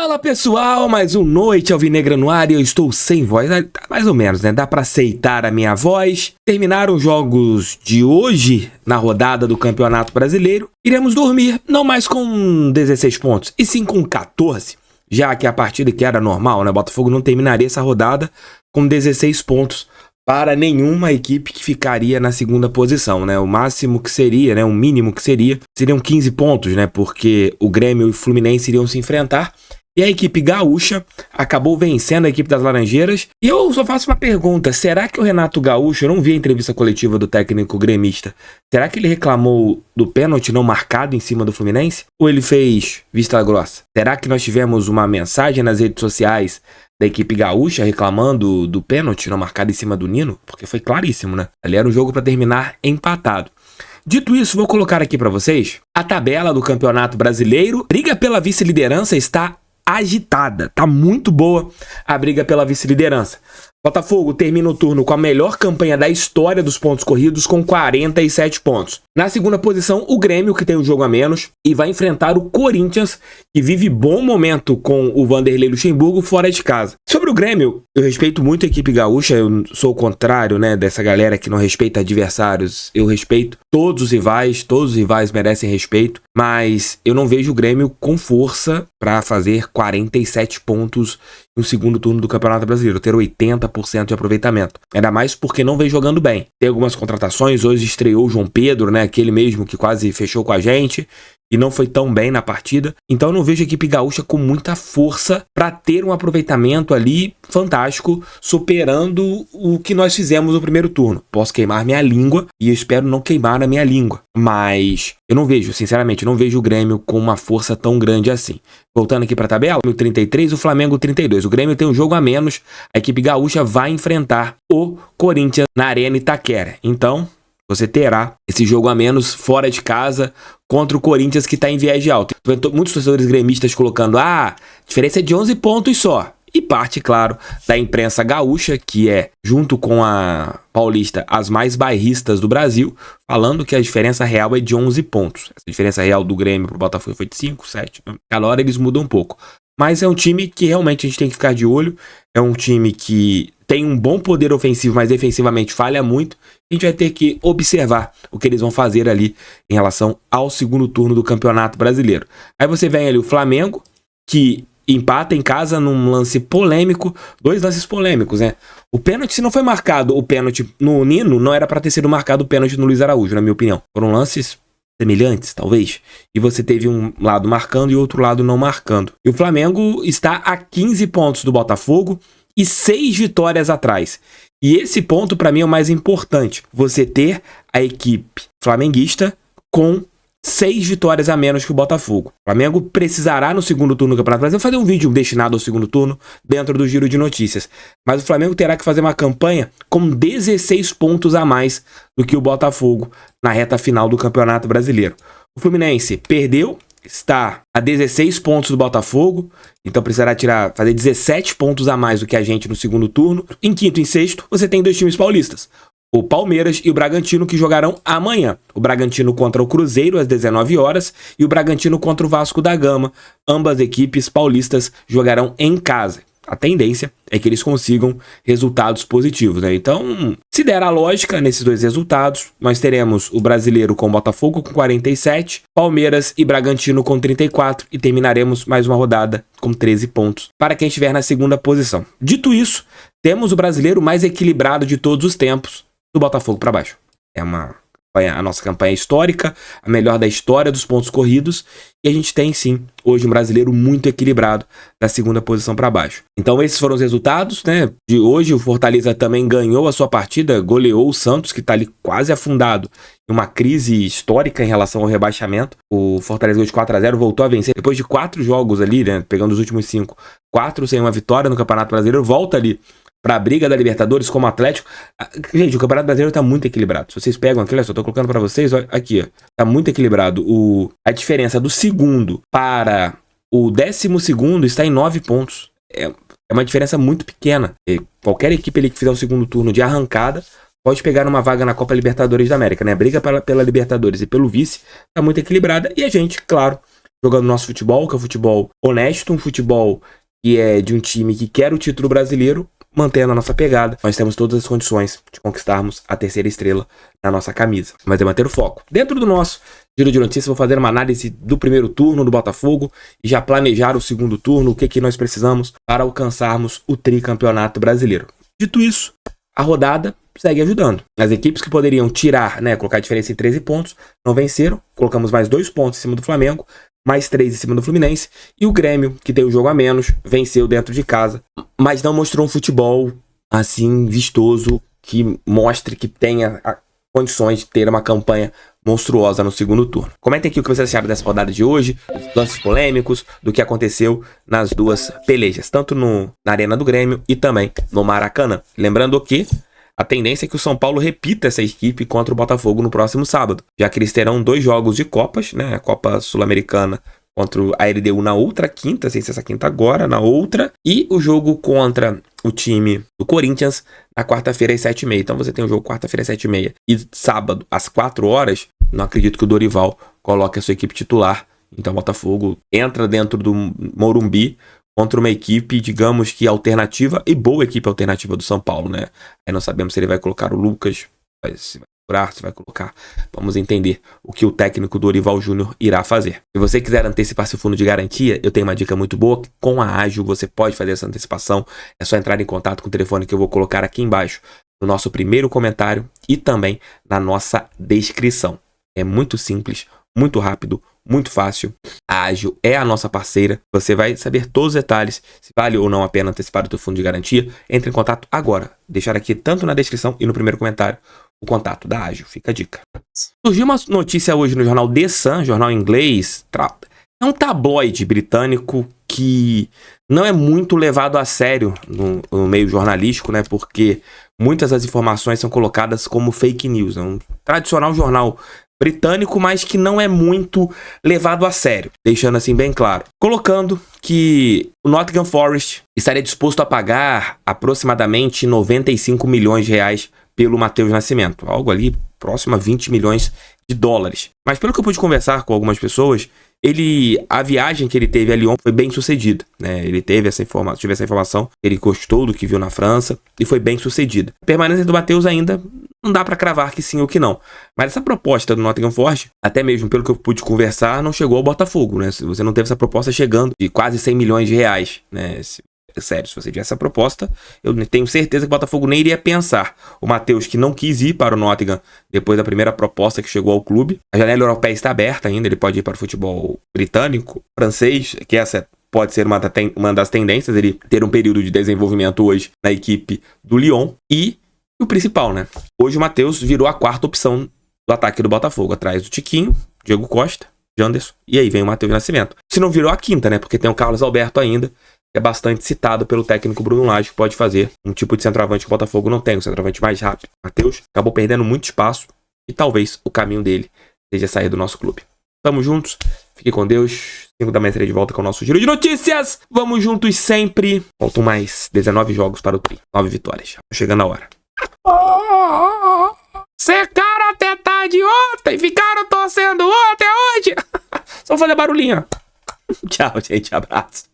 Fala pessoal, mais um Noite Alvinegra no ar e eu estou sem voz, mais ou menos, né? Dá pra aceitar a minha voz. Terminaram os jogos de hoje na rodada do Campeonato Brasileiro. Iremos dormir não mais com 16 pontos, e sim com 14. Já que a partida que era normal, né? Botafogo não terminaria essa rodada com 16 pontos para nenhuma equipe que ficaria na segunda posição, né? O máximo que seria, né? O mínimo que seriam 15 pontos, né? Porque o Grêmio e o Fluminense iriam se enfrentar. E a equipe gaúcha acabou vencendo a equipe das Laranjeiras. E eu só faço uma pergunta, será que o Renato Gaúcho, eu não vi a entrevista coletiva do técnico gremista, será que ele reclamou do pênalti não marcado em cima do Fluminense? Ou ele fez vista grossa? Será que nós tivemos uma mensagem nas redes sociais da equipe gaúcha reclamando do pênalti não marcado em cima do Nino? Porque foi claríssimo, né? Ali era um jogo para terminar empatado. Dito isso, vou colocar aqui para vocês a tabela do Campeonato Brasileiro. Briga pela vice-liderança está agitada, tá muito boa a briga pela vice-liderança. Botafogo termina o turno com a melhor campanha da história dos pontos corridos com 47 pontos. Na segunda posição, o Grêmio, que tem um jogo a menos, e vai enfrentar o Corinthians, que vive bom momento com o Vanderlei Luxemburgo fora de casa. Sobre o Grêmio, eu respeito muito a equipe gaúcha, eu sou o contrário, né, dessa galera que não respeita adversários. Eu respeito todos os rivais merecem respeito, mas eu não vejo o Grêmio com força para fazer 47 pontos no segundo turno do Campeonato Brasileiro, ter 80% de aproveitamento. Ainda mais porque não vem jogando bem. Tem algumas contratações, hoje estreou o João Pedro, né, aquele mesmo que quase fechou com a gente e não foi tão bem na partida. Então eu não vejo a equipe gaúcha com muita força para ter um aproveitamento ali fantástico, superando o que nós fizemos no primeiro turno. Posso queimar minha língua e eu espero não queimar a minha língua, mas eu não vejo, sinceramente, eu não vejo o Grêmio com uma força tão grande assim. Voltando aqui para a tabela, o 33, o Flamengo 32. O Grêmio tem um jogo a menos, a equipe gaúcha vai enfrentar o Corinthians na Arena Itaquera. Então, você terá esse jogo a menos fora de casa contra o Corinthians, que está em viés de alta. Muitos torcedores gremistas colocando, a diferença é de 11 pontos só. E parte, claro, da imprensa gaúcha, que é, junto com a paulista, as mais bairristas do Brasil, falando que a diferença real é de 11 pontos. Essa diferença real do Grêmio para o Botafogo foi de 5, 7. Cada hora eles mudam um pouco. Mas é um time que realmente a gente tem que ficar de olho. É um time que tem um bom poder ofensivo, mas defensivamente falha muito. A gente vai ter que observar o que eles vão fazer ali em relação ao segundo turno do Campeonato Brasileiro. Aí você vem ali o Flamengo, que empata em casa num lance polêmico. 2 lances polêmicos, né? O pênalti, se não foi marcado o pênalti no Nino, não era para ter sido marcado o pênalti no Luiz Araújo, na minha opinião. Foram lances semelhantes, talvez. E você teve um lado marcando e outro lado não marcando. E o Flamengo está a 15 pontos do Botafogo e 6 vitórias atrás. E esse ponto, para mim, é o mais importante. Você ter a equipe flamenguista com 6 vitórias a menos que o Botafogo. O Flamengo precisará no segundo turno do Campeonato Brasileiro fazer um vídeo destinado ao segundo turno dentro do Giro de Notícias. Mas o Flamengo terá que fazer uma campanha com 16 pontos a mais do que o Botafogo na reta final do Campeonato Brasileiro. O Fluminense perdeu, está a 16 pontos do Botafogo, então precisará fazer 17 pontos a mais do que a gente no segundo turno. Em quinto e sexto, você tem 2 times paulistas, o Palmeiras e o Bragantino, que jogarão amanhã. O Bragantino contra o Cruzeiro às 19 horas e o Bragantino contra o Vasco da Gama. Ambas equipes paulistas jogarão em casa. A tendência é que eles consigam resultados positivos, né? Então, se der a lógica nesses 2 resultados, nós teremos o brasileiro com o Botafogo com 47, Palmeiras e Bragantino com 34 e terminaremos mais uma rodada com 13 pontos para quem estiver na segunda posição. Dito isso, temos o brasileiro mais equilibrado de todos os tempos, do Botafogo para baixo. É a nossa campanha histórica, a melhor da história dos pontos corridos, e a gente tem sim hoje um brasileiro muito equilibrado da segunda posição para baixo. Então esses foram os resultados, né? De hoje o Fortaleza também ganhou a sua partida, goleou o Santos, que está ali quase afundado em uma crise histórica em relação ao rebaixamento. O Fortaleza ganhou de 4-0, voltou a vencer depois de 4 jogos ali, né? Pegando os últimos 5, 4 sem uma vitória no Campeonato Brasileiro, volta ali para a briga da Libertadores como Atlético. Gente, o Campeonato Brasileiro tá muito equilibrado. Se vocês pegam aqui, olha só, tô colocando para vocês, olha, aqui, ó, tá muito equilibrado. A diferença do segundo para o 12º está em 9 pontos. É uma diferença muito pequena. Qualquer equipe ali que fizer o segundo turno de arrancada pode pegar uma vaga na Copa Libertadores da América, né? A briga pela Libertadores e pelo vice tá muito equilibrada. E a gente, claro, jogando nosso futebol, que é um futebol honesto, um futebol que é de um time que quer o título brasileiro, mantendo a nossa pegada. Nós temos todas as condições de conquistarmos a terceira estrela na nossa camisa. Mas é manter o foco. Dentro do nosso Giro de Notícias, vou fazer uma análise do primeiro turno do Botafogo e já planejar o segundo turno, o que nós precisamos para alcançarmos o tricampeonato brasileiro. Dito isso, a rodada segue ajudando. As equipes que poderiam tirar, colocar a diferença em 13 pontos, não venceram. Colocamos mais 2 pontos em cima do Flamengo, mais 3 em cima do Fluminense. E o Grêmio, que tem um jogo a menos, venceu dentro de casa, mas não mostrou um futebol assim vistoso que mostre que tenha condições de ter uma campanha monstruosa no segundo turno. Comentem aqui o que vocês acharam dessa rodada de hoje, dos lances polêmicos, do que aconteceu nas duas pelejas, tanto na Arena do Grêmio e também no Maracanã. Lembrando que a tendência é que o São Paulo repita essa equipe contra o Botafogo no próximo sábado, já que eles terão 2 jogos de Copas, a Copa Sul-Americana contra a LDU na outra quinta, sem ser essa quinta agora, na outra, e o jogo contra o time do Corinthians na quarta-feira às 7h30. Então você tem o jogo quarta-feira às 7h30 e sábado às 4 horas. Não acredito que o Dorival coloque a sua equipe titular. Então o Botafogo entra dentro do Morumbi contra uma equipe, digamos que alternativa e boa equipe alternativa do São Paulo, Aí não sabemos se ele vai colocar o Lucas, se vai colocar. Vamos entender o que o técnico Dorival Júnior irá fazer. Se você quiser antecipar seu fundo de garantia, eu tenho uma dica muito boa. Com a Ágil você pode fazer essa antecipação. É só entrar em contato com o telefone que eu vou colocar aqui embaixo no nosso primeiro comentário e também na nossa descrição. É muito simples, muito rápido, muito fácil. A Ágil é a nossa parceira. Você vai saber todos os detalhes, se vale ou não a pena antecipar o teu fundo de garantia. Entre em contato agora. Deixar aqui tanto na descrição e no primeiro comentário o contato da Ágil. Fica a dica. Surgiu uma notícia hoje no jornal The Sun, jornal inglês. É um tabloide britânico que não é muito levado a sério no meio jornalístico, porque muitas das informações são colocadas como fake news. É um tradicional jornal britânico, mas que não é muito levado a sério, deixando assim bem claro. Colocando que o Nottingham Forest estaria disposto a pagar aproximadamente 95 milhões de reais pelo Matheus Nascimento, algo ali próximo a 20 milhões de dólares. Mas pelo que eu pude conversar com algumas pessoas, a viagem que ele teve a Lyon foi bem sucedida, Ele tive essa informação, ele gostou do que viu na França e foi bem sucedida. A permanência do Matheus ainda não dá para cravar que sim ou que não. Mas essa proposta do Nottingham Forest, até mesmo pelo que eu pude conversar, não chegou ao Botafogo, Você não teve essa proposta chegando de quase 100 milhões de reais, Sério, se você tivesse essa proposta, eu tenho certeza que o Botafogo nem iria pensar. O Matheus, que não quis ir para o Nottingham depois da primeira proposta que chegou ao clube. A janela europeia está aberta ainda, ele pode ir para o futebol britânico, francês, que essa pode ser uma das tendências, ele ter um período de desenvolvimento hoje na equipe do Lyon. E o principal, Hoje o Matheus virou a quarta opção do ataque do Botafogo, atrás do Tiquinho, Diego Costa, Janderson, e aí vem o Matheus Nascimento. Se não virou a quinta, porque tem o Carlos Alberto ainda, é bastante citado pelo técnico Bruno Lage, que pode fazer um tipo de centroavante que o Botafogo não tem, um centroavante mais rápido. Matheus acabou perdendo muito espaço e talvez o caminho dele seja sair do nosso clube. Tamo juntos, fique com Deus. 5 da manhã estarei de volta com o nosso Giro de Notícias. Vamos juntos sempre. Faltam mais 19 jogos para o tri, 9 vitórias. Tá chegando a hora. Secaram até tarde ontem, ficaram torcendo ontem, hoje. Só fazer barulhinho. Tchau, gente, abraço.